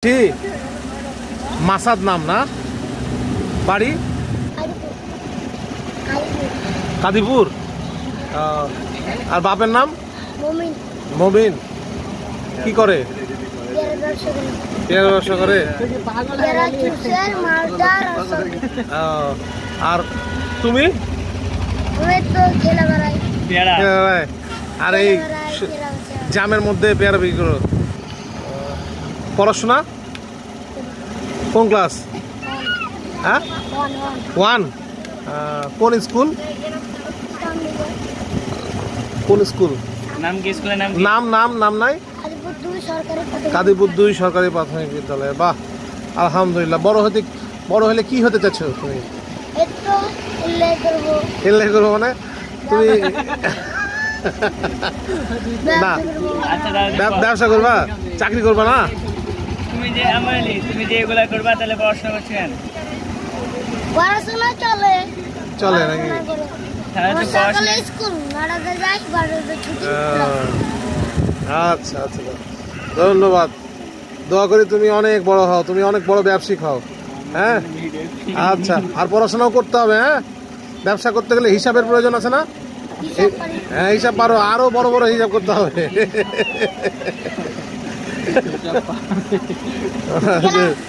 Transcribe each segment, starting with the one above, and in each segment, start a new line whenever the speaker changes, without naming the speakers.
কি মাসাদ নাম না? বাড়ি কাদিপুর। আর বাপের নাম? মমিন। কি করে? পেয়ারা ব্যবসা করে। আর তুমি? আর এই জামের মধ্যে পেয়ারা বিক্রি করো। পড়াশোনা কোন ক্লাস? হ্যাঁ, 1। কোন স্কুল? কোন স্কুল?
নাম কি স্কুলের নাম?
নাম নাই? কাদিপুর 2 সরকারি প্রাথমিক বিদ্যালয়। বাহ, আলহামদুলিল্লাহ। বড় হলে কি হতে চাচ্ছ তুমি? এলআই করবো মানে তুমি না ব্যবসা করবা, চাকরি করবা না?
তুমি যে এগুলা করবা তাহলে পড়াশোনা করছো কেন?
পড়াশোনা
চলে নাকি? আচ্ছা আচ্ছা, ধন্যবাদ। দোয়া করি তুমি অনেক বড় হও, তুমি অনেক বড় ব্যবসায়িক হও। হ্যাঁ, আচ্ছা। আর পড়াশোনাও করতে হবে। হ্যাঁ, ব্যবসা করতে গেলে হিসাবের প্রয়োজন আছে না? হ্যাঁ, হিসাব পারো, আরো বড় বড় হিসাব করতে হবে।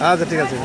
আচ্ছা, ঠিক আছে।